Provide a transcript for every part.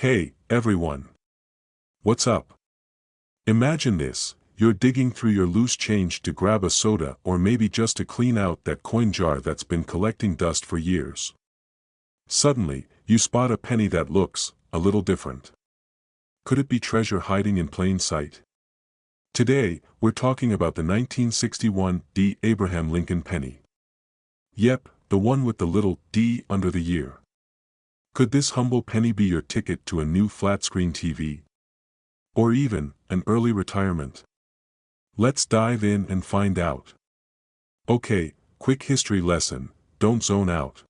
Hey, everyone. What's up? Imagine this, you're digging through your loose change to grab a soda or maybe just to clean out that coin jar that's been collecting dust for years. Suddenly, you spot a penny that looks a little different. Could it be treasure hiding in plain sight? Today, we're talking about the 1961 D. Abraham Lincoln penny. Yep, the one with the little D under the year. Could this humble penny be your ticket to a new flat-screen TV? Or even, an early retirement? Let's dive in and find out. Okay, quick history lesson, don't zone out.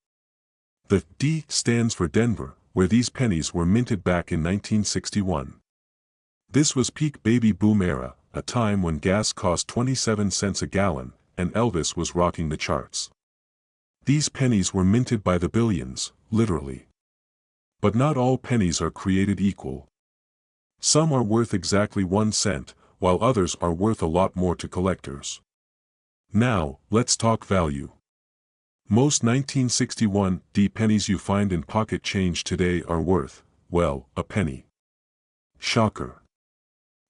The D stands for Denver, where these pennies were minted back in 1961. This was peak baby boom era, a time when gas cost 27 cents a gallon, and Elvis was rocking the charts. These pennies were minted by the billions, literally. But not all pennies are created equal. Some are worth exactly 1 cent, while others are worth a lot more to collectors. Now, let's talk value. Most 1961 D pennies you find in pocket change today are worth, well, a penny. Shocker.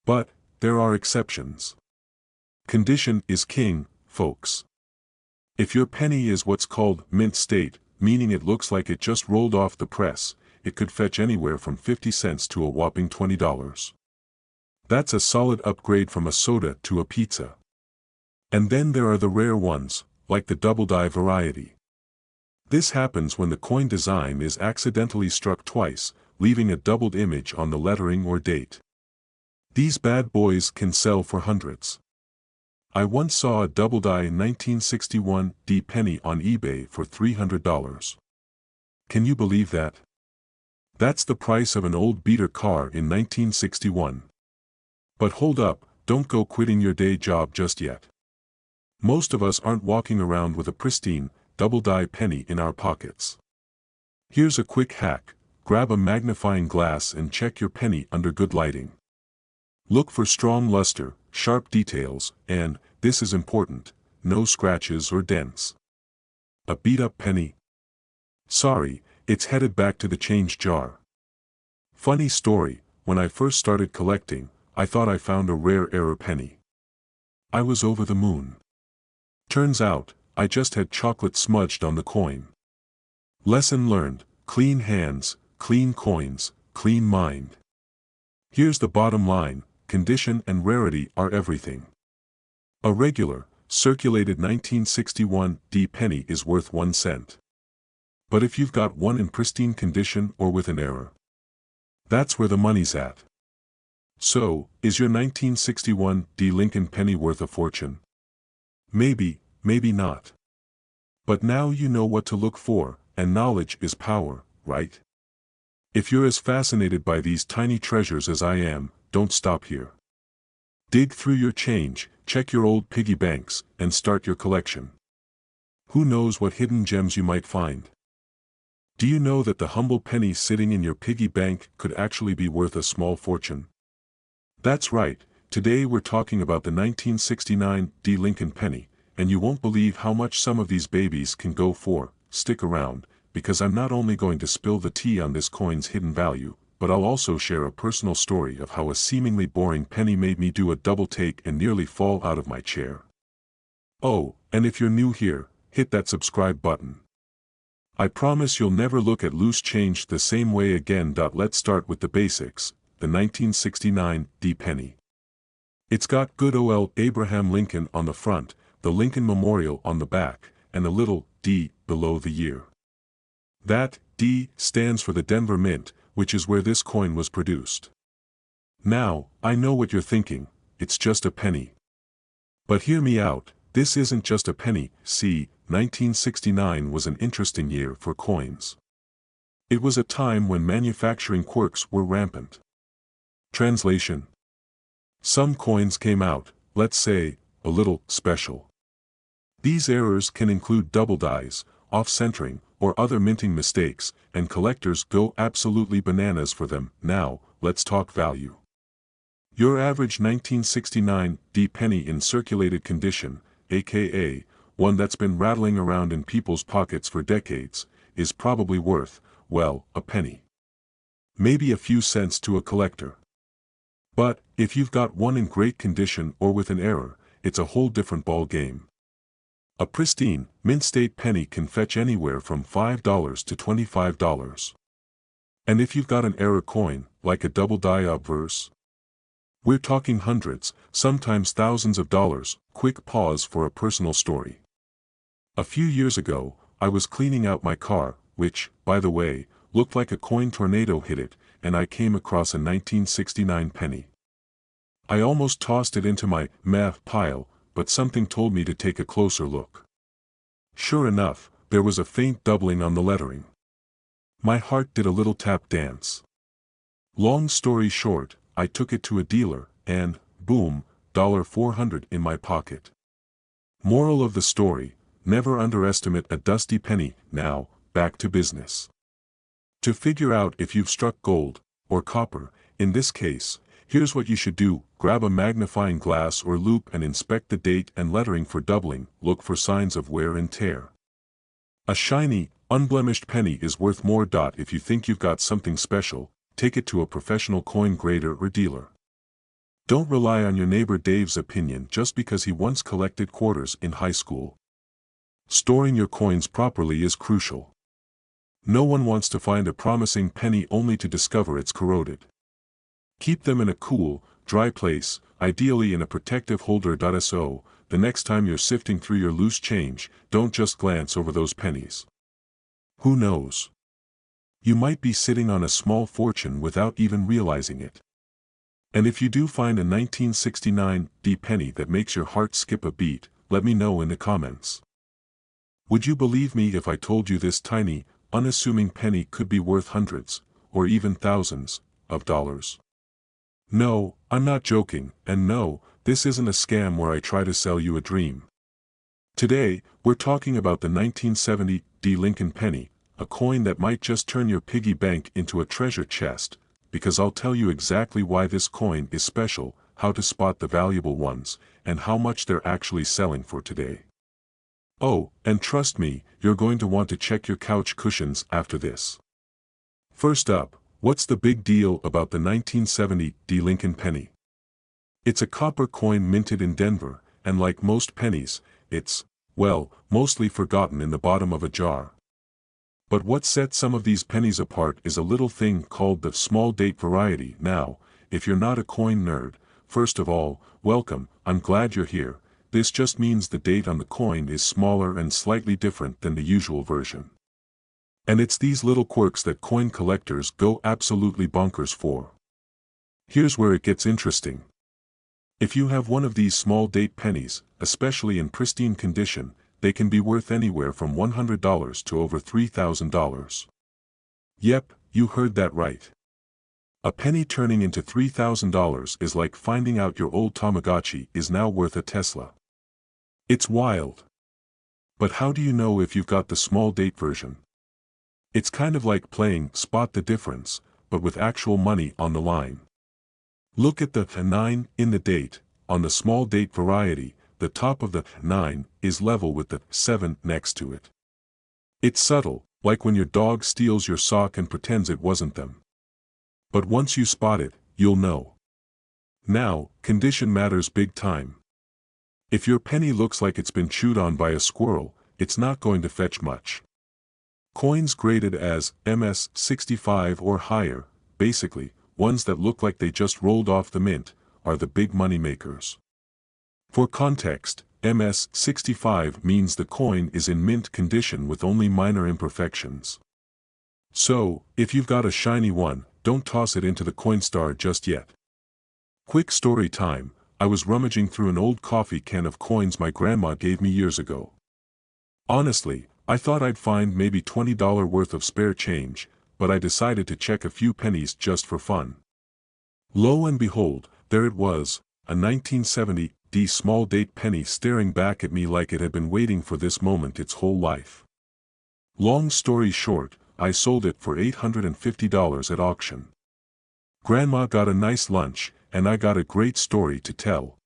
But, there are exceptions. Condition is king, folks. If your penny is what's called mint state, meaning it looks like it just rolled off the press, it could fetch anywhere from 50 cents to a whopping $20. That's a solid upgrade from a soda to a pizza. And then there are the rare ones, like the double die variety. This happens when the coin design is accidentally struck twice, leaving a doubled image on the lettering or date. These bad boys can sell for hundreds. I once saw a double die 1961 D penny on eBay for $300. Can you believe that? That's the price of an old beater car in 1961. But hold up, don't go quitting your day job just yet. Most of us aren't walking around with a pristine, double-die penny in our pockets. Here's a quick hack, grab a magnifying glass and check your penny under good lighting. Look for strong luster, sharp details, and, this is important, no scratches or dents. A beat-up penny? Sorry, it's headed back to the change jar. Funny story, when I first started collecting, I thought I found a rare error penny. I was over the moon. Turns out, I just had chocolate smudged on the coin. Lesson learned, clean hands, clean coins, clean mind. Here's the bottom line, condition and rarity are everything. A regular, circulated 1961 D penny is worth 1 cent. But if you've got one in pristine condition or with an error, that's where the money's at. So, is your 1961 D Lincoln penny worth a fortune? Maybe, maybe not. But now you know what to look for, and knowledge is power, right? If you're as fascinated by these tiny treasures as I am, don't stop here. Dig through your change, check your old piggy banks, and start your collection. Who knows what hidden gems you might find? Do you know that the humble penny sitting in your piggy bank could actually be worth a small fortune? That's right, today we're talking about the 1969 D Lincoln penny, and you won't believe how much some of these babies can go for. Stick around, because I'm not only going to spill the tea on this coin's hidden value, but I'll also share a personal story of how a seemingly boring penny made me do a double take and nearly fall out of my chair. Oh, and if you're new here, hit that subscribe button. I promise you'll never look at loose change the same way again. Let's start with the basics, the 1969 D penny. It's got good old Abraham Lincoln on the front, the Lincoln Memorial on the back, and a little D below the year. That D stands for the Denver Mint, which is where this coin was produced. Now, I know what you're thinking, it's just a penny. But hear me out, this isn't just a penny. See, 1969 was an interesting year for coins. It was a time when manufacturing quirks were rampant. Translation: some coins came out, let's say, a little special. These errors can include double dies, off-centering, or other minting mistakes, and collectors go absolutely bananas for them. Now, let's talk value. Your average 1969 D penny in circulated condition, aka, one that's been rattling around in people's pockets for decades, is probably worth, well, a penny. maybe a few cents to a collector. But, if you've got one in great condition or with an error, it's a whole different ball game. A pristine, mint-state penny can fetch anywhere from $5 to $25. And if you've got an error coin, like a double die obverse, we're talking hundreds, sometimes thousands of dollars. Quick pause for a personal story. A few years ago, I was cleaning out my car, which, by the way, looked like a coin tornado hit it, and I came across a 1969 penny. I almost tossed it into my meh pile, but something told me to take a closer look. Sure enough, there was a faint doubling on the lettering. My heart did a little tap dance. Long story short, I took it to a dealer, and, boom, $400 in my pocket. Moral of the story: never underestimate a dusty penny. Now, back to business. To figure out if you've struck gold, or copper, in this case, here's what you should do: grab a magnifying glass or loupe and inspect the date and lettering for doubling. Look for signs of wear and tear. A shiny, unblemished penny is worth more. If you think you've got something special, take it to a professional coin grader or dealer. Don't rely on your neighbor Dave's opinion just because he once collected quarters in high school. Storing your coins properly is crucial. No one wants to find a promising penny only to discover it's corroded. Keep them in a cool, dry place, ideally in a protective holder. So, the next time you're sifting through your loose change, don't just glance over those pennies. Who knows? You might be sitting on a small fortune without even realizing it. And if you do find a 1969 penny that makes your heart skip a beat, let me know in the comments. Would you believe me if I told you this tiny, unassuming penny could be worth hundreds, or even thousands, of dollars? No, I'm not joking, and no, this isn't a scam where I try to sell you a dream. Today, we're talking about the 1970 Lincoln penny, a coin that might just turn your piggy bank into a treasure chest, because I'll tell you exactly why this coin is special, how to spot the valuable ones, and how much they're actually selling for today. Oh, and trust me, you're going to want to check your couch cushions after this. First up, what's the big deal about the 1970 Lincoln penny? It's a copper coin minted in Denver, and like most pennies, it's, well, mostly forgotten in the bottom of a jar. But what sets some of these pennies apart is a little thing called the small date variety. Now, if you're not a coin nerd, first of all, welcome, I'm glad you're here. This just means the date on the coin is smaller and slightly different than the usual version. And it's these little quirks that coin collectors go absolutely bonkers for. Here's where it gets interesting. If you have one of these small date pennies, especially in pristine condition, they can be worth anywhere from $100 to over $3,000. Yep, you heard that right. A penny turning into $3,000 is like finding out your old Tamagotchi is now worth a Tesla. It's wild. But how do you know if you've got the small date version? It's kind of like playing Spot the Difference, but with actual money on the line. Look at the 9 in the date. On the small date variety, the top of the 9 is level with the 7 next to it. It's subtle, like when your dog steals your sock and pretends it wasn't them. But once you spot it, you'll know. Now, condition matters big time. If your penny looks like it's been chewed on by a squirrel, it's not going to fetch much. Coins graded as MS-65 or higher, basically, ones that look like they just rolled off the mint, are the big money makers. For context, MS-65 means the coin is in mint condition with only minor imperfections. So, if you've got a shiny one, don't toss it into the Coinstar just yet. Quick story time: I was rummaging through an old coffee can of coins my grandma gave me years ago. Honestly, I thought I'd find maybe $20 worth of spare change, but I decided to check a few pennies just for fun. Lo and behold, there it was, a 1970 small date penny staring back at me like it had been waiting for this moment its whole life. Long story short, I sold it for $850 at auction. Grandma got a nice lunch, and I got a great story to tell.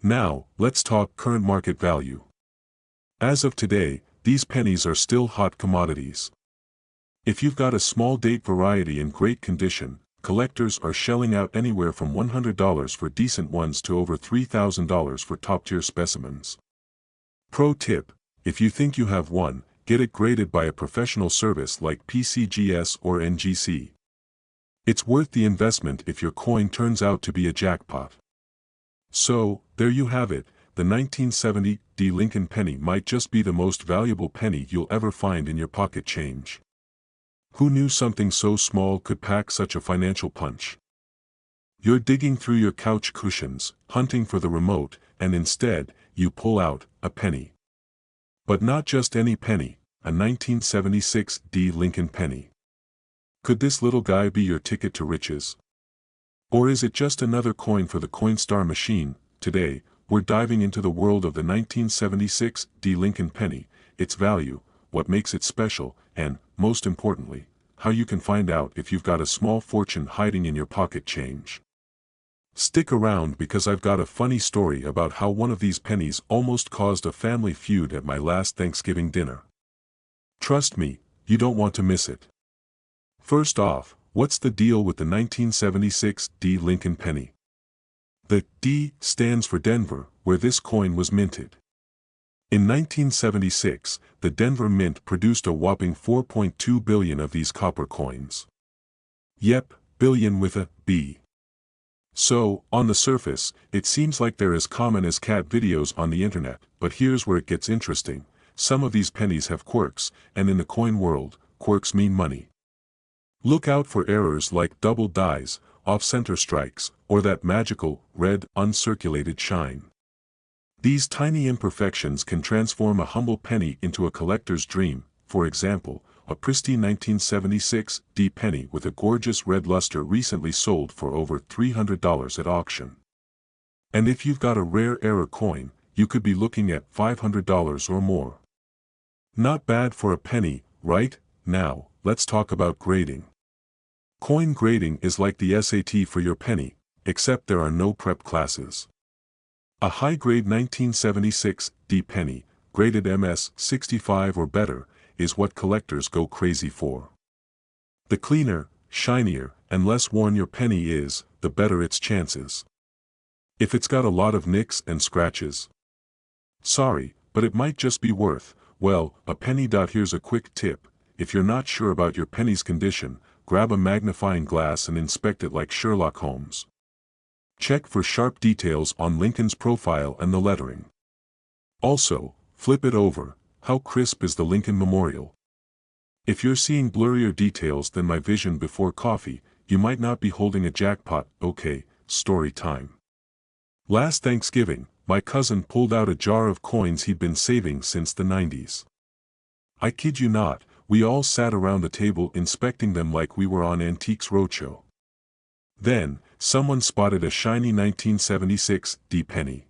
Now, let's talk current market value. As of today, these pennies are still hot commodities. If you've got a small date variety in great condition, collectors are shelling out anywhere from $100 for decent ones to over $3,000 for top-tier specimens. Pro tip: if you think you have one, get it graded by a professional service like PCGS or NGC. It's worth the investment if your coin turns out to be a jackpot. So, there you have it, the 1970 D Lincoln penny might just be the most valuable penny you'll ever find in your pocket change. Who knew something so small could pack such a financial punch? You're digging through your couch cushions, hunting for the remote, and instead, you pull out a penny. But not just any penny, a 1976 D Lincoln penny. Could this little guy be your ticket to riches? Or is it just another coin for the Coinstar machine? Today, we're diving into the world of the 1976 D Lincoln penny, its value, what makes it special, and, most importantly, how you can find out if you've got a small fortune hiding in your pocket change. Stick around because I've got a funny story about how one of these pennies almost caused a family feud at my last Thanksgiving dinner. Trust me, you don't want to miss it. First off, what's the deal with the 1976 D Lincoln penny? The D stands for Denver, where this coin was minted. In 1976, the Denver Mint produced a whopping 4.2 billion of these copper coins. Yep, billion with a B. So, on the surface, it seems like they're as common as cat videos on the internet, but here's where it gets interesting. Some of these pennies have quirks, and in the coin world, quirks mean money. Look out for errors like double dies, off-center strikes, or that magical, red, uncirculated shine. These tiny imperfections can transform a humble penny into a collector's dream. For example, a pristine 1976 D penny with a gorgeous red luster recently sold for over $300 at auction. And if you've got a rare error coin, you could be looking at $500 or more. Not bad for a penny, right? Now, let's talk about grading. Coin grading is like the SAT for your penny, except there are no prep classes. A high-grade 1976 D penny, graded MS 65 or better, is what collectors go crazy for. The cleaner, shinier, and less worn your penny is, the better its chances. If it's got a lot of nicks and scratches, sorry, but it might just be worth, well, a penny. Here's a quick tip: if you're not sure about your penny's condition, grab a magnifying glass and inspect it like Sherlock Holmes. Check for sharp details on Lincoln's profile and the lettering. Also, flip it over. How crisp is the Lincoln Memorial? If you're seeing blurrier details than my vision before coffee, you might not be holding a jackpot. Okay, story time. Last Thanksgiving, my cousin pulled out a jar of coins he'd been saving since the 90s. I kid you not, we all sat around the table inspecting them like we were on Antiques Roadshow. Then, someone spotted a shiny 1976 D penny.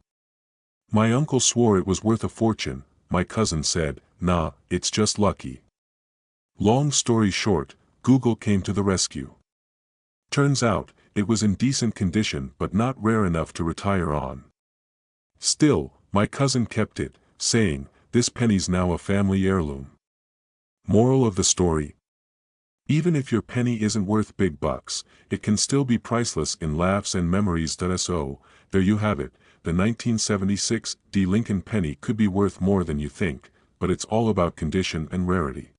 My uncle swore it was worth a fortune. My cousin said, "Nah, it's just lucky." Long story short, Google came to the rescue. Turns out, it was in decent condition but not rare enough to retire on. Still, my cousin kept it, saying, "This penny's now a family heirloom." Moral of the story: even if your penny isn't worth big bucks, it can still be priceless in laughs and memories. So, there you have it. The 1976 D Lincoln penny could be worth more than you think, but it's all about condition and rarity.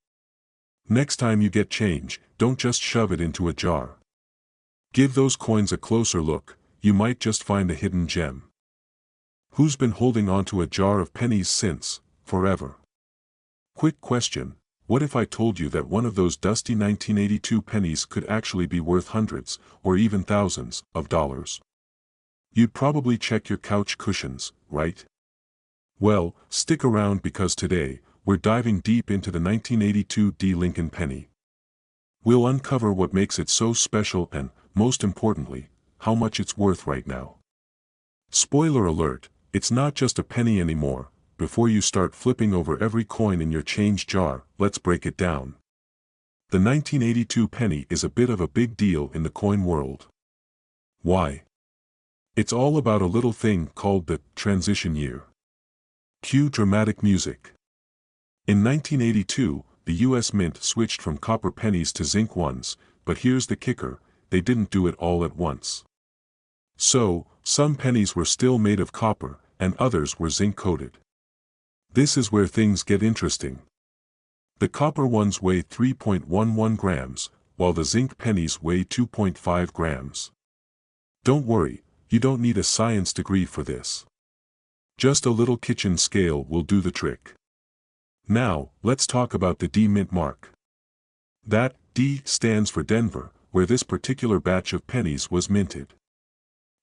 Next time you get change, don't just shove it into a jar. Give those coins a closer look, you might just find a hidden gem. Who's been holding onto a jar of pennies since, forever? Quick question: what if I told you that one of those dusty 1982 pennies could actually be worth hundreds, or even thousands, of dollars? You'd probably check your couch cushions, right? Well, stick around because today, we're diving deep into the 1982 D Lincoln penny. We'll uncover what makes it so special and, most importantly, how much it's worth right now. Spoiler alert, it's not just a penny anymore. Before you start flipping over every coin in your change jar, let's break it down. The 1982 penny is a bit of a big deal in the coin world. Why? It's all about a little thing called the transition year. Cue dramatic music. In 1982, the US Mint switched from copper pennies to zinc ones, but here's the kicker, they didn't do it all at once. So, some pennies were still made of copper, and others were zinc-coated. This is where things get interesting. The copper ones weigh 3.11 grams, while the zinc pennies weigh 2.5 grams. Don't worry, you don't need a science degree for this. Just a little kitchen scale will do the trick. Now, let's talk about the D mint mark. That D stands for Denver, where this particular batch of pennies was minted.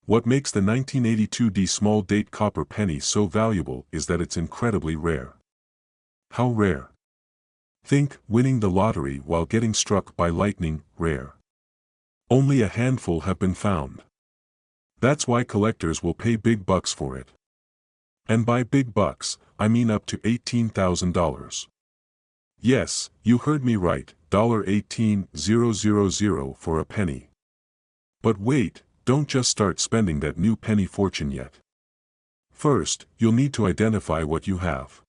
What makes the 1982 D small date copper penny so valuable is that it's incredibly rare. How rare? Think winning the lottery while getting struck by lightning, rare. Only a handful have been found. That's why collectors will pay big bucks for it. And by big bucks, I mean up to $18,000. Yes, you heard me right, $18,000 for a penny. But wait, don't just start spending that new penny fortune yet. First, you'll need to identify what you have.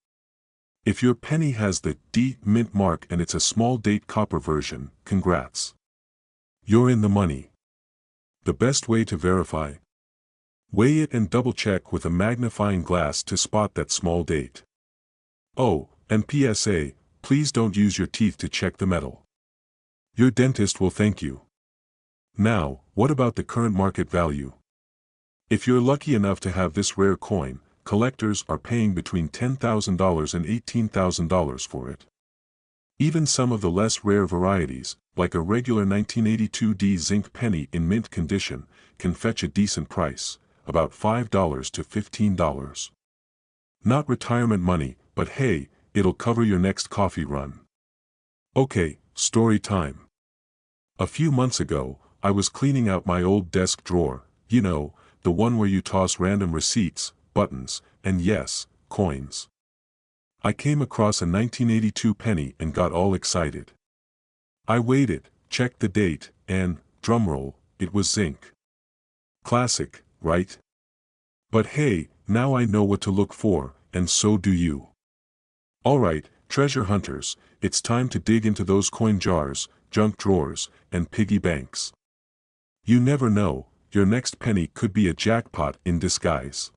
If your penny has the D mint mark and it's a small date copper version, congrats. You're in the money. The best way to verify? Weigh it and double-check with a magnifying glass to spot that small date. Oh, and PSA, please don't use your teeth to check the metal. Your dentist will thank you. Now, what about the current market value? If you're lucky enough to have this rare coin, collectors are paying between $10,000 and $18,000 for it. Even some of the less rare varieties, like a regular 1982 D zinc penny in mint condition, can fetch a decent price, about $5 to $15. Not retirement money, but hey, it'll cover your next coffee run. Okay, story time. A few months ago, I was cleaning out my old desk drawer, you know, the one where you toss random receipts, buttons, and yes, coins. I came across a 1982 penny and got all excited. I weighed it, checked the date, and, drumroll, it was zinc. Classic, right? But hey, now I know what to look for, and so do you. Alright, treasure hunters, it's time to dig into those coin jars, junk drawers, and piggy banks. You never know, your next penny could be a jackpot in disguise.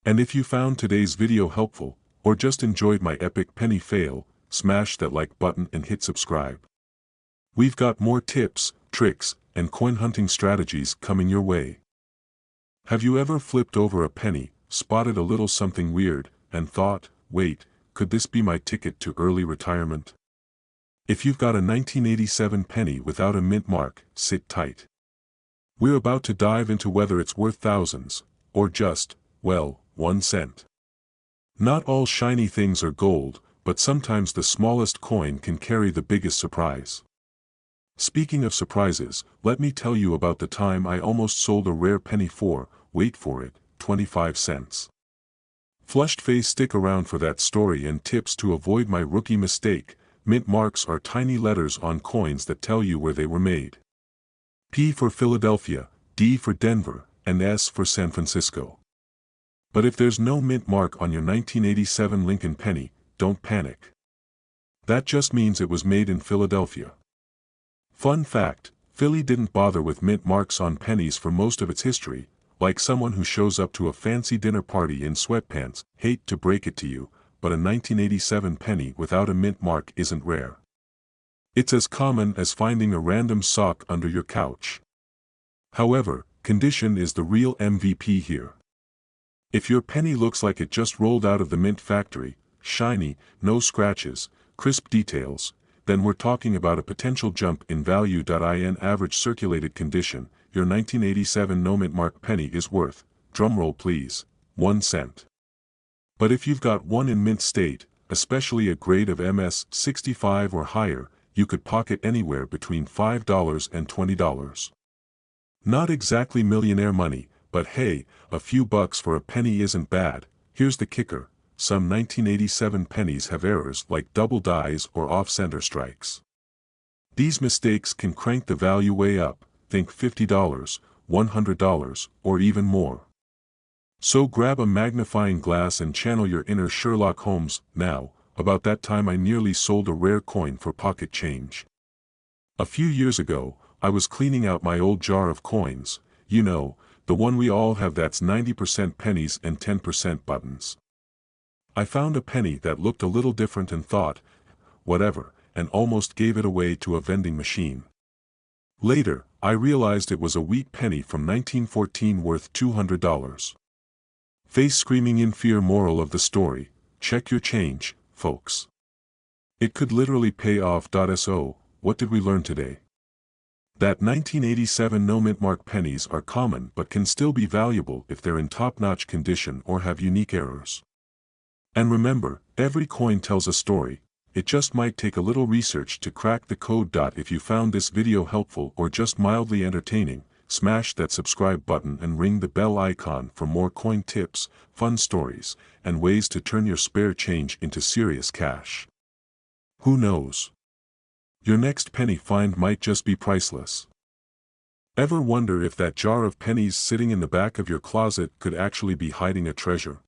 And if you found today's video helpful, or just enjoyed my epic penny fail, smash that like button and hit subscribe. We've got more tips, tricks, and coin hunting strategies coming your way. Have you ever flipped over a penny, spotted a little something weird, and thought, wait, could this be my ticket to early retirement? If you've got a 1987 penny without a mint mark, sit tight. We're about to dive into whether it's worth thousands, or just, well, 1 cent. Not all shiny things are gold, but sometimes the smallest coin can carry the biggest surprise. Speaking of surprises, let me tell you about the time I almost sold a rare penny for, wait for it, 25 cents. Flushed face, stick around for that story and tips to avoid my rookie mistake. Mint marks are tiny letters on coins that tell you where they were made. P for Philadelphia, D for Denver, and S for San Francisco. But if there's no mint mark on your 1987 Lincoln penny, don't panic. That just means it was made in Philadelphia. Fun fact, Philly didn't bother with mint marks on pennies for most of its history, like someone who shows up to a fancy dinner party in sweatpants. Hate to break it to you, but a 1987 penny without a mint mark isn't rare. It's as common as finding a random sock under your couch. However, condition is the real MVP here. If your penny looks like it just rolled out of the mint factory, shiny, no scratches, crisp details, then we're talking about a potential jump in value. In average circulated condition, your 1987 no mint mark penny is worth, drumroll please, 1 cent. But if you've got one in mint state, especially a grade of MS 65 or higher, you could pocket anywhere between $5 and $20. Not exactly millionaire money, but hey, a few bucks for a penny isn't bad. Here's the kicker, some 1987 pennies have errors like double dies or off-center strikes. These mistakes can crank the value way up, think $50, $100, or even more. So grab a magnifying glass and channel your inner Sherlock Holmes. Now, about that time I nearly sold a rare coin for pocket change. A few years ago, I was cleaning out my old jar of coins, you know, the one we all have that's 90% pennies and 10% buttons. I found a penny that looked a little different and thought, whatever, and almost gave it away to a vending machine. Later, I realized it was a wheat penny from 1914 worth $200. Face screaming in fear. Moral of the story, check your change, folks. It could literally pay off. So, what did we learn today? That 1987 no-mint mark pennies are common but can still be valuable if they're in top-notch condition or have unique errors. And remember, every coin tells a story. It just might take a little research to crack the code. If you found this video helpful or just mildly entertaining, smash that subscribe button and ring the bell icon for more coin tips, fun stories, and ways to turn your spare change into serious cash. Who knows? Your next penny find might just be priceless. Ever wonder if that jar of pennies sitting in the back of your closet could actually be hiding a treasure?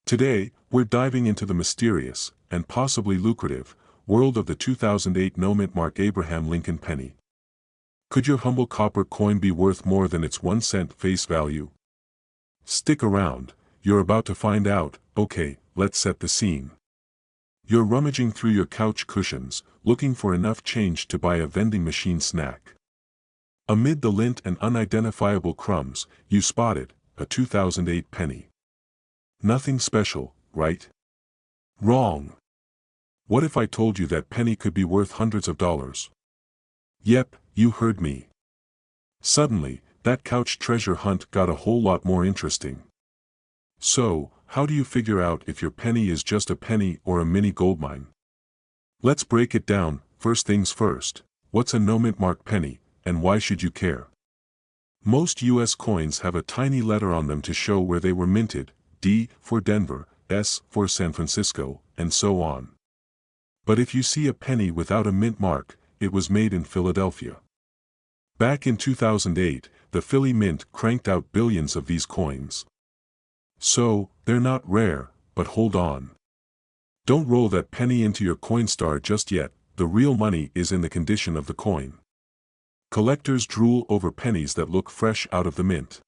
Today, we're diving into the mysterious, and possibly lucrative, world of the 2008 no-mint mark Abraham Lincoln penny. Could your humble copper coin be worth more than its 1 cent face value? Stick around, you're about to find out. Okay, let's set the scene. You're rummaging through your couch cushions, looking for enough change to buy a vending machine snack. Amid the lint and unidentifiable crumbs, you spotted a 2008 penny. Nothing special, right? Wrong. What if I told you that penny could be worth hundreds of dollars? Yep, you heard me. Suddenly, that couch treasure hunt got a whole lot more interesting. So, how do you figure out if your penny is just a penny or a mini goldmine? Let's break it down. First things first, what's a no-mint mark penny, and why should you care? Most U.S. coins have a tiny letter on them to show where they were minted, D for Denver, S for San Francisco, and so on. But if you see a penny without a mint mark, it was made in Philadelphia. Back in 2008, the Philly Mint cranked out billions of these coins. So, they're not rare, but hold on. Don't roll that penny into your Coinstar just yet. The real money is in the condition of the coin. Collectors drool over pennies that look fresh out of the mint.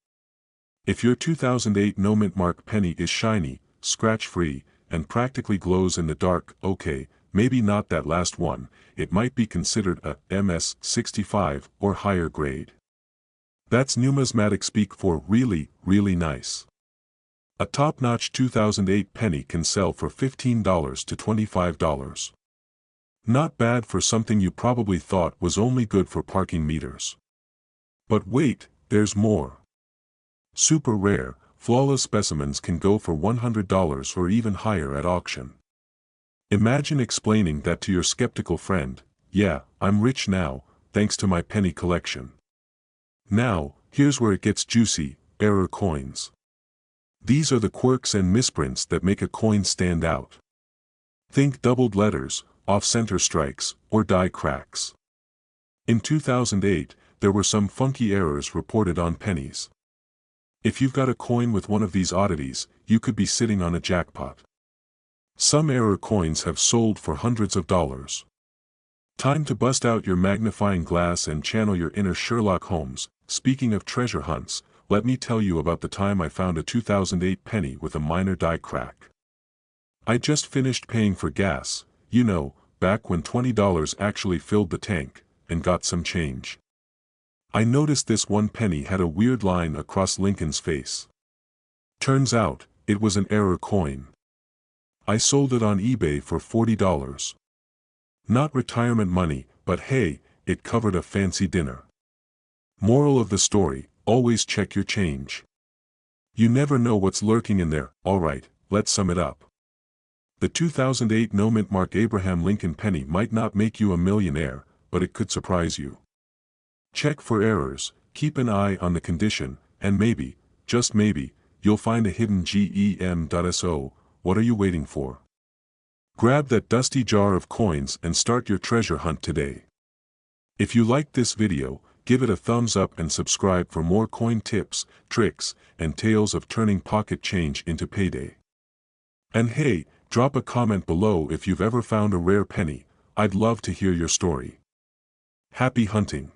If your 2008 no-mint mark penny is shiny, scratch-free, and practically glows in the dark, okay, maybe not that last one, it might be considered a MS-65 or higher grade. That's numismatic speak for really, really nice. A top-notch 2008 penny can sell for $15 to $25. Not bad for something you probably thought was only good for parking meters. But wait, there's more. Super rare, flawless specimens can go for $100 or even higher at auction. Imagine explaining that to your skeptical friend. Yeah, I'm rich now, thanks to my penny collection. Now, here's where it gets juicy: error coins. These are the quirks and misprints that make a coin stand out. Think doubled letters, off-center strikes, or die cracks. In 2008, there were some funky errors reported on pennies. If you've got a coin with one of these oddities, you could be sitting on a jackpot. Some error coins have sold for hundreds of dollars. Time to bust out your magnifying glass and channel your inner Sherlock Holmes. Speaking of treasure hunts, let me tell you about the time I found a 2008 penny with a minor die crack. I just finished paying for gas, you know, back when $20 actually filled the tank, and got some change. I noticed this one penny had a weird line across Lincoln's face. Turns out, it was an error coin. I sold it on eBay for $40. Not retirement money, but hey, it covered a fancy dinner. Moral of the story, always check your change. You never know what's lurking in there. Alright, let's sum it up. The 2008 no-mint mark Abraham Lincoln penny might not make you a millionaire, but it could surprise you. Check for errors, keep an eye on the condition, and maybe, just maybe, you'll find a hidden gem. So, what are you waiting for? Grab that dusty jar of coins and start your treasure hunt today. If you liked this video, give it a thumbs up and subscribe for more coin tips, tricks, and tales of turning pocket change into payday. And hey, Drop a comment below if you've ever found a rare penny. I'd love to hear your story. Happy hunting!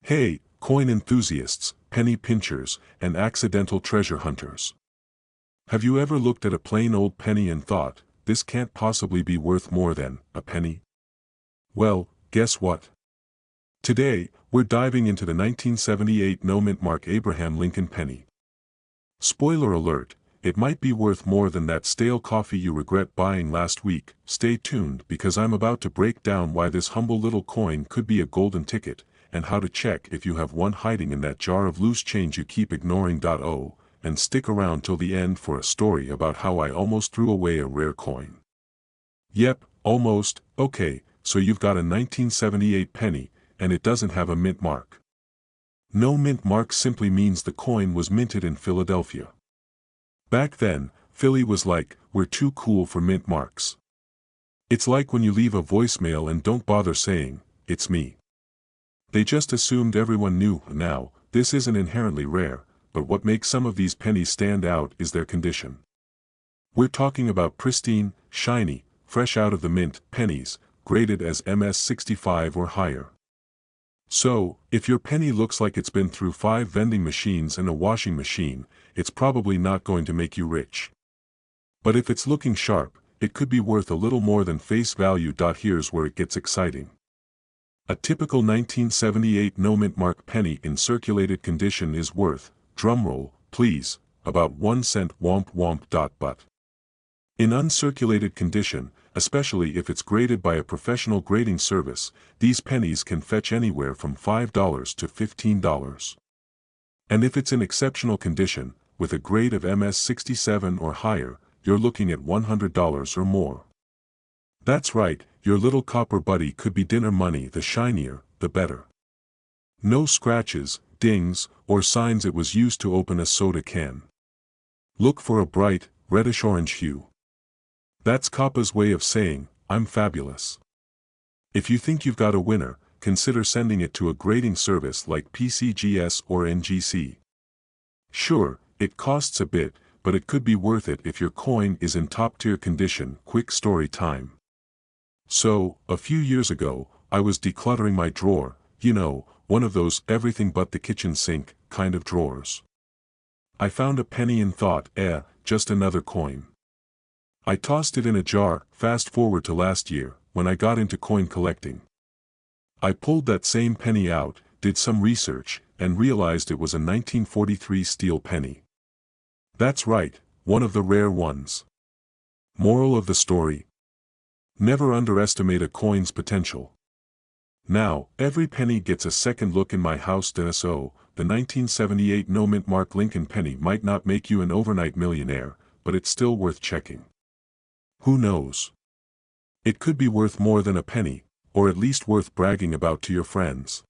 Hey, coin enthusiasts, penny pinchers, and accidental treasure hunters. Have you ever looked at a plain old penny and thought, this can't possibly be worth more than a penny? Well, guess what? Today, we're diving into the 1978 no-mint mark Abraham Lincoln penny. Spoiler alert, it might be worth more than that stale coffee you regret buying last week. Stay tuned because I'm about to break down why this humble little coin could be a golden ticket, and how to check if you have one hiding in that jar of loose change you keep ignoring. And stick around till the end for a story about how I almost threw away a rare coin. Yep, almost. Okay, so you've got a 1978 penny, and it doesn't have a mint mark. No mint mark simply means the coin was minted in Philadelphia. Back then, Philly was like, we're too cool for mint marks. It's like when you leave a voicemail and don't bother saying, it's me. They just assumed everyone knew. Now, this isn't inherently rare, but what makes some of these pennies stand out is their condition. We're talking about pristine, shiny, fresh out of the mint pennies, graded as MS65 or higher. So, if your penny looks like it's been through 5 vending machines and a washing machine, it's probably not going to make you rich. But if it's looking sharp, it could be worth a little more than face value. Here's where it gets exciting. A typical 1978 no-mint mark penny in circulated condition is worth, drumroll, please, about 1 cent. Womp womp. But in uncirculated condition, especially if it's graded by a professional grading service, these pennies can fetch anywhere from $5 to $15. And if it's in exceptional condition, with a grade of MS67 or higher, you're looking at $100 or more. That's right, your little copper buddy could be dinner money. The shinier, the better. No scratches, dings, or signs it was used to open a soda can. Look for a bright, reddish-orange hue. That's Coppa's way of saying, I'm fabulous. If you think you've got a winner, consider sending it to a grading service like PCGS or NGC. Sure, it costs a bit, but it could be worth it if your coin is in top-tier condition. Quick story time. So, a few years ago, I was decluttering my drawer, you know, one of those everything but the kitchen sink kind of drawers. I found a penny and thought, just another coin. I tossed it in a jar. Fast forward to last year, when I got into coin collecting. I pulled that same penny out, did some research, and realized it was a 1943 steel penny. That's right, one of the rare ones. Moral of the story: never underestimate a coin's potential. Now, every penny gets a second look in my house. So, the 1978 no-mint mark Lincoln penny might not make you an overnight millionaire, but it's still worth checking. Who knows? It could be worth more than a penny, or at least worth bragging about to your friends.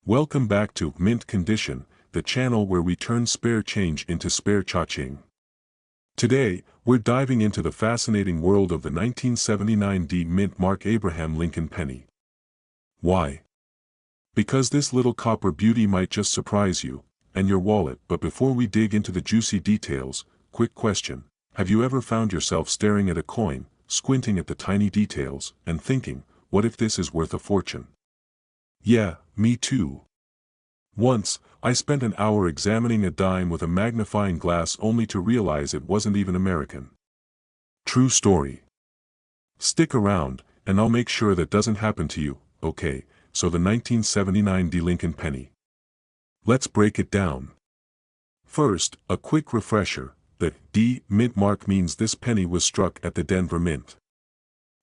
Welcome back to Mint Condition, the channel where we turn spare change into spare cha-ching. Today, we're diving into the fascinating world of the 1979 D mint mark Abraham Lincoln penny. Why? Because this little copper beauty might just surprise you, and your wallet. But before we dig into the juicy details, quick question: have you ever found yourself staring at a coin, squinting at the tiny details, and thinking, what if this is worth a fortune? Yeah, me too. Once, I spent an hour examining a dime with a magnifying glass only to realize it wasn't even American. True story. Stick around, and I'll make sure that doesn't happen to you. Okay, so the 1979 D Lincoln penny. Let's break it down. First, a quick refresher: the D mint mark means this penny was struck at the Denver Mint.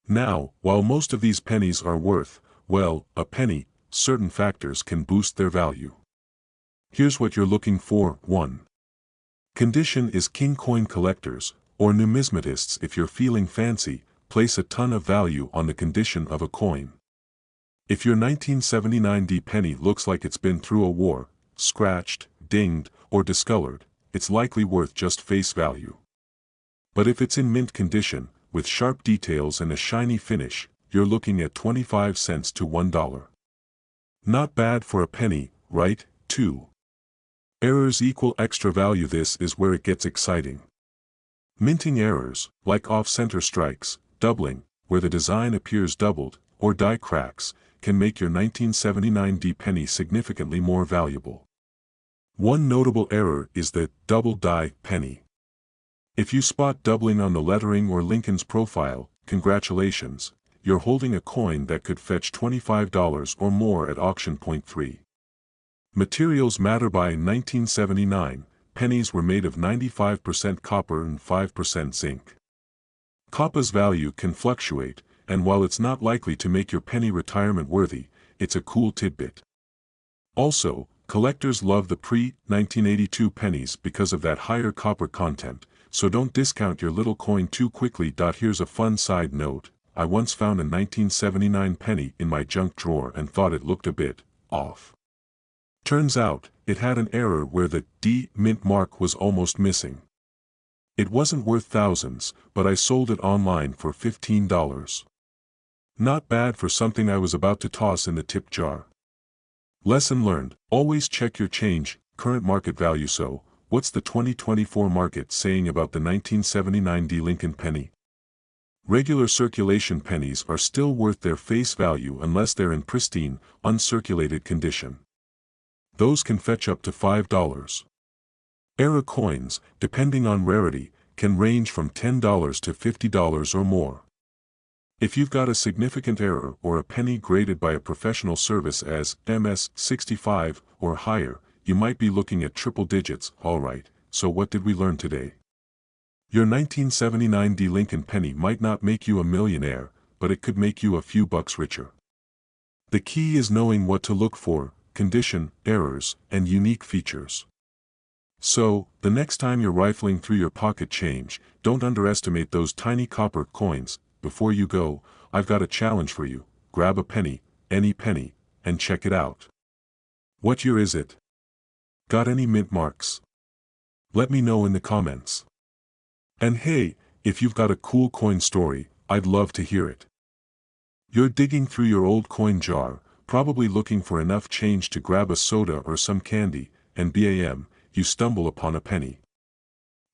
Now, while most of these pennies are worth, well, a penny, certain factors can boost their value. Here's what you're looking for. 1. Condition is king. Coin collectors, or numismatists, if you're feeling fancy, place a ton of value on the condition of a coin. If your 1979 D penny looks like it's been through a war, scratched, dinged, or discolored, it's likely worth just face value. But if it's in mint condition, with sharp details and a shiny finish, you're looking at 25 cents to $1. Not bad for a penny, right? 2. Errors equal extra value. This is where it gets exciting. Minting errors, like off-center strikes, doubling, where the design appears doubled, or die cracks, can make your 1979D penny significantly more valuable. One notable error is the double die penny. If you spot doubling on the lettering or Lincoln's profile, congratulations, you're holding a coin that could fetch $25 or more at auction. Point 3. Materials matter. By 1979, pennies were made of 95% copper and 5% zinc. Copper's value can fluctuate, and while it's not likely to make your penny retirement worthy, it's a cool tidbit. Also, collectors love the pre-1982 pennies because of that higher copper content, so don't discount your little coin too quickly. Here's a fun side note: I once found a 1979 penny in my junk drawer and thought it looked a bit off. Turns out, it had an error where the D mint mark was almost missing. It wasn't worth thousands, but I sold it online for $15. Not bad for something I was about to toss in the tip jar. Lesson learned: always check your change, current market value. So, what's the 2024 market saying about the 1979D Lincoln penny? Regular circulation pennies are still worth their face value unless they're in pristine, uncirculated condition. Those can fetch up to $5. Error coins, depending on rarity, can range from $10 to $50 or more. If you've got a significant error or a penny graded by a professional service as MS65 or higher, you might be looking at triple digits. Alright, so what did we learn today? Your 1979D Lincoln penny might not make you a millionaire, but it could make you a few bucks richer. The key is knowing what to look for: condition, errors, and unique features. So, the next time you're rifling through your pocket change, don't underestimate those tiny copper coins. Before you go, I've got a challenge for you: grab a penny, any penny, and check it out. What year is it? Got any mint marks? Let me know in the comments. And hey, if you've got a cool coin story, I'd love to hear it. You're digging through your old coin jar, probably looking for enough change to grab a soda or some candy, and bam, you stumble upon a penny.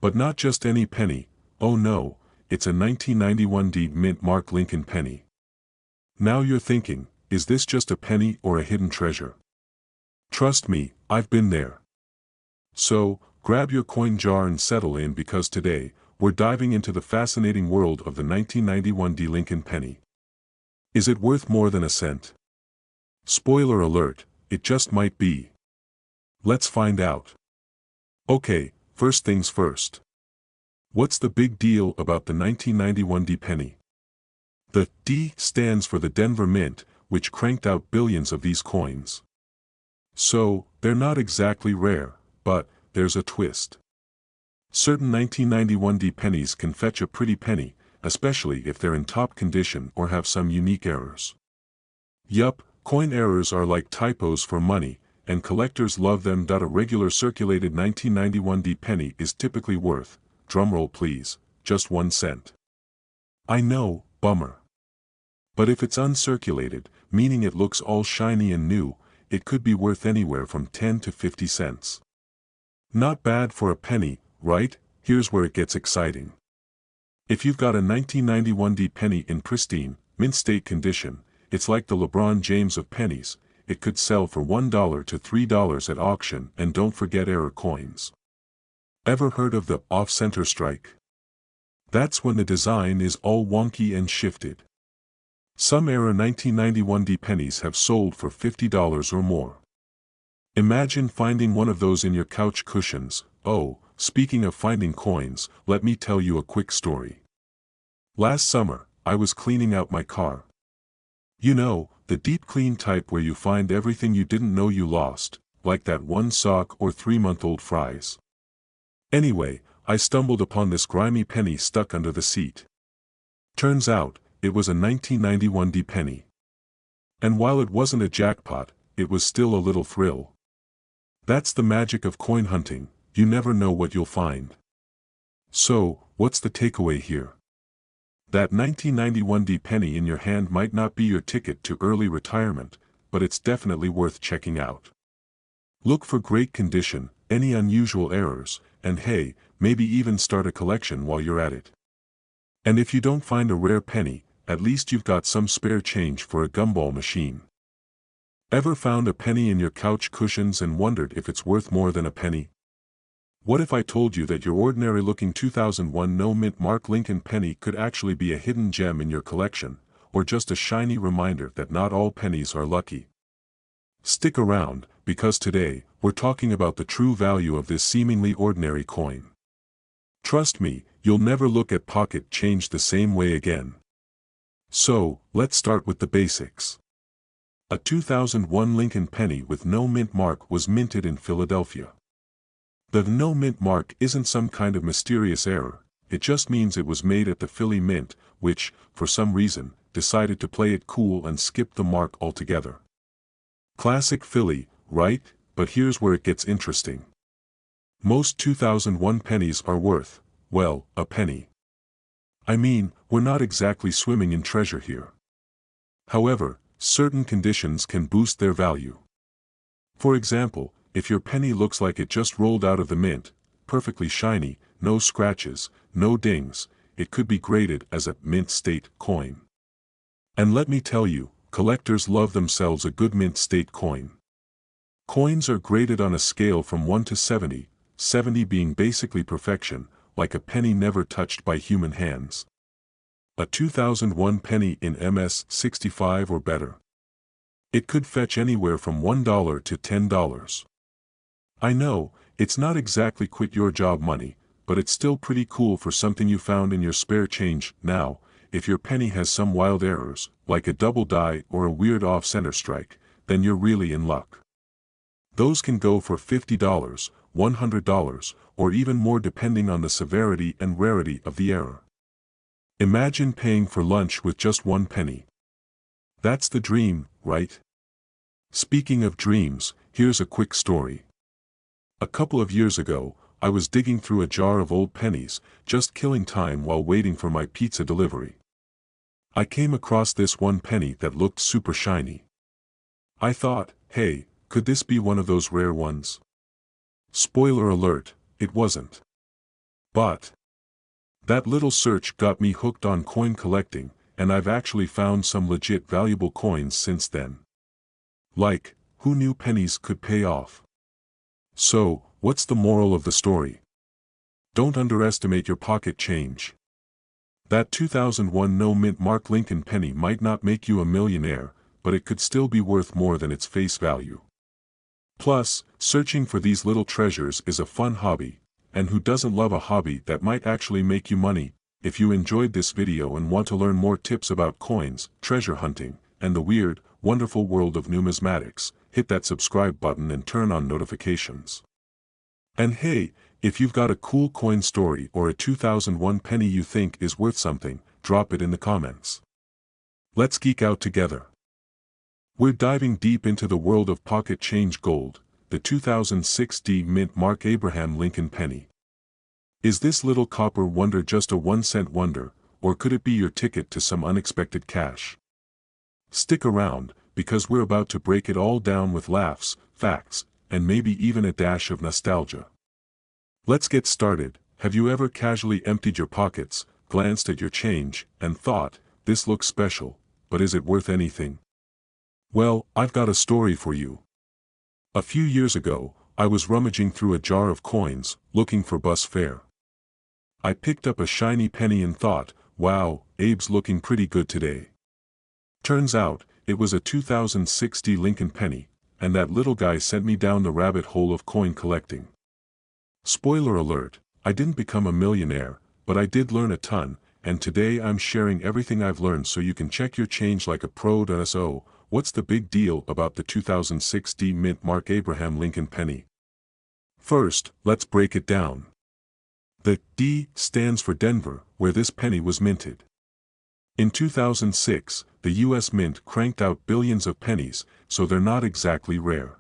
But not just any penny. Oh no, it's a 1991D mint mark Lincoln penny. Now you're thinking, is this just a penny or a hidden treasure? Trust me, I've been there. So, grab your coin jar and settle in, because today, we're diving into the fascinating world of the 1991D Lincoln penny. Is it worth more than a cent? Spoiler alert, it just might be. Let's find out. Okay, first things first. What's the big deal about the 1991D penny? The D stands for the Denver Mint, which cranked out billions of these coins. So, they're not exactly rare, but there's a twist. Certain 1991D pennies can fetch a pretty penny, especially if they're in top condition or have some unique errors. Yup, coin errors are like typos for money, and collectors love them. A regular circulated 1991D penny is typically worth, drumroll please, just 1 cent. I know, bummer. But if it's uncirculated, meaning it looks all shiny and new, it could be worth anywhere from 10 to 50 cents. Not bad for a penny, right? Here's where it gets exciting. If you've got a 1991D penny in pristine, mint state condition, it's like the LeBron James of pennies. It could sell for $1 to $3 at auction. And don't forget error coins. Ever heard of the off-center strike? That's when the design is all wonky and shifted. Some era 1991D pennies have sold for $50 or more. Imagine finding one of those in your couch cushions. Oh, speaking of finding coins, let me tell you a quick story. Last summer, I was cleaning out my car. You know, the deep clean type where you find everything you didn't know you lost, like that one sock or 3-month-old fries. Anyway, I stumbled upon this grimy penny stuck under the seat. Turns out, it was a 1991D penny. And while it wasn't a jackpot, it was still a little thrill. That's the magic of coin hunting, you never know what you'll find. So, what's the takeaway here? That 1991D penny in your hand might not be your ticket to early retirement, but it's definitely worth checking out. Look for great condition, any unusual errors, and hey, maybe even start a collection while you're at it. And if you don't find a rare penny, at least you've got some spare change for a gumball machine. Ever found a penny in your couch cushions and wondered if it's worth more than a penny? What if I told you that your ordinary-looking 2001 no-mint Mark Lincoln penny could actually be a hidden gem in your collection, or just a shiny reminder that not all pennies are lucky? Stick around, because today, we're talking about the true value of this seemingly ordinary coin. Trust me, you'll never look at pocket change the same way again. So, let's start with the basics. A 2001 Lincoln penny with no mint mark was minted in Philadelphia. The no mint mark isn't some kind of mysterious error, it just means it was made at the Philly Mint, which, for some reason, decided to play it cool and skip the mark altogether. Classic Philly, right? But here's where it gets interesting. Most 2001 pennies are worth, well, a penny. I mean, we're not exactly swimming in treasure here. However, certain conditions can boost their value. For example, if your penny looks like it just rolled out of the mint, perfectly shiny, no scratches, no dings, it could be graded as a mint state coin. And let me tell you, collectors love themselves a good mint state coin. Coins are graded on a scale from 1 to 70, 70 being basically perfection, like a penny never touched by human hands. A 2001 penny in MS 65 or better. It could fetch anywhere from $1 to $10. I know, it's not exactly quit your job money, but it's still pretty cool for something you found in your spare change. Now, if your penny has some wild errors, like a double die or a weird off-center strike, then you're really in luck. Those can go for $50, $100, or even more depending on the severity and rarity of the error. Imagine paying for lunch with just one penny. That's the dream, right? Speaking of dreams, here's a quick story. A couple of years ago, I was digging through a jar of old pennies, just killing time while waiting for my pizza delivery. I came across this one penny that looked super shiny. I thought, hey, could this be one of those rare ones? Spoiler alert, it wasn't. But that little search got me hooked on coin collecting, and I've actually found some legit valuable coins since then. Like, who knew pennies could pay off? So, what's the moral of the story? Don't underestimate your pocket change. That 2001 no-mint Mark Lincoln penny might not make you a millionaire, but it could still be worth more than its face value. Plus, searching for these little treasures is a fun hobby, and who doesn't love a hobby that might actually make you money? If you enjoyed this video and want to learn more tips about coins, treasure hunting, and the weird, wonderful world of numismatics, hit that subscribe button and turn on notifications. And hey, if you've got a cool coin story or a 2001 penny you think is worth something, drop it in the comments. Let's geek out together. We're diving deep into the world of pocket change gold, the 2006 mint Mark Abraham Lincoln penny. Is this little copper wonder just a 1-cent wonder, or could it be your ticket to some unexpected cash? Stick around, because we're about to break it all down with laughs, facts, and maybe even a dash of nostalgia. Let's get started. Have you ever casually emptied your pockets, glanced at your change, and thought, this looks special, but is it worth anything? Well, I've got a story for you. A few years ago, I was rummaging through a jar of coins, looking for bus fare. I picked up a shiny penny and thought, wow, Abe's looking pretty good today. Turns out, it was a 2006 Lincoln penny, and that little guy sent me down the rabbit hole of coin collecting. Spoiler alert, I didn't become a millionaire, but I did learn a ton, and today I'm sharing everything I've learned so you can check your change like a pro. So, what's the big deal about the 2006 mint Mark Abraham Lincoln penny? First, let's break it down. The D stands for Denver, where this penny was minted. In 2006, the US Mint cranked out billions of pennies, so they're not exactly rare.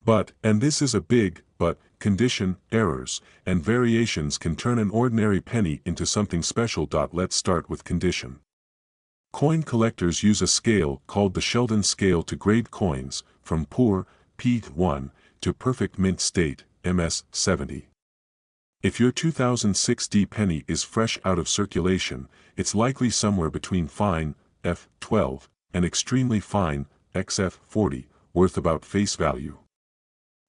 But, and this is a big but, condition, errors, and variations can turn an ordinary penny into something special. Let's start with condition. Coin collectors use a scale called the Sheldon scale to grade coins, from poor, P1, to perfect mint state, MS 70. If your 2006 penny is fresh out of circulation, it's likely somewhere between fine, F12, and extremely fine, XF40, worth about face value.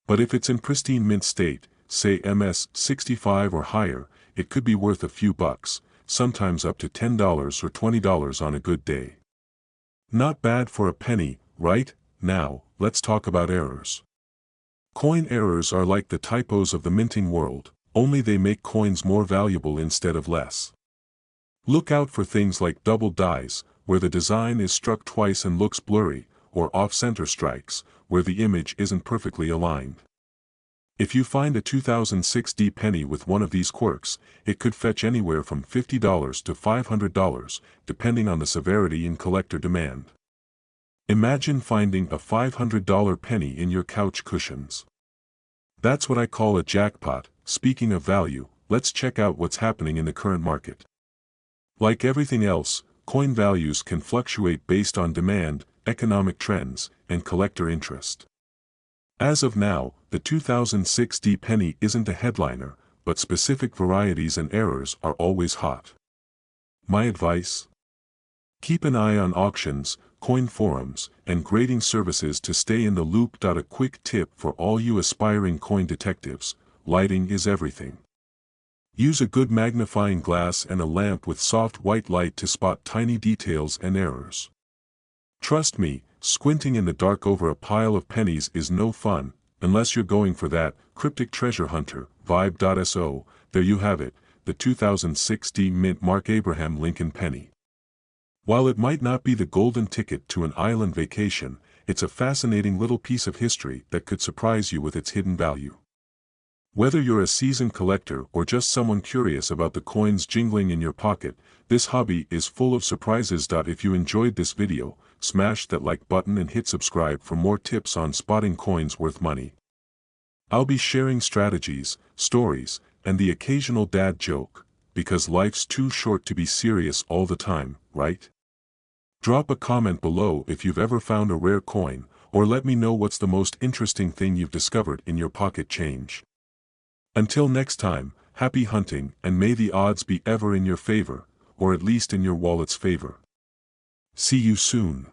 But if it's in pristine mint state, say MS65 or higher, it could be worth a few bucks, sometimes up to $10 or $20 on a good day. Not bad for a penny, right? Now, let's talk about errors. Coin errors are like the typos of the minting world, only they make coins more valuable instead of less. Look out for things like double dies, where the design is struck twice and looks blurry, or off-center strikes, where the image isn't perfectly aligned. If you find a 2006 penny with one of these quirks, it could fetch anywhere from $50 to $500, depending on the severity and collector demand. Imagine finding a $500 penny in your couch cushions. That's what I call a jackpot. Speaking of value, let's check out what's happening in the current market. Like everything else, coin values can fluctuate based on demand, economic trends, and collector interest. As of now, the 2006 penny isn't a headliner, but specific varieties and errors are always hot. My advice? Keep an eye on auctions, coin forums, and grading services to stay in the loop. A quick tip for all you aspiring coin detectives: lighting is everything. Use a good magnifying glass and a lamp with soft white light to spot tiny details and errors. Trust me, squinting in the dark over a pile of pennies is no fun, unless you're going for that cryptic treasure hunter vibe. So, there you have it, the 2006 mint Mark Abraham Lincoln penny. While it might not be the golden ticket to an island vacation, it's a fascinating little piece of history that could surprise you with its hidden value. Whether you're a seasoned collector or just someone curious about the coins jingling in your pocket, this hobby is full of surprises. If you enjoyed this video, smash that like button and hit subscribe for more tips on spotting coins worth money. I'll be sharing strategies, stories, and the occasional dad joke, because life's too short to be serious all the time, right? Drop a comment below if you've ever found a rare coin, or let me know what's the most interesting thing you've discovered in your pocket change. Until next time, happy hunting, and may the odds be ever in your favor, or at least in your wallet's favor. See you soon.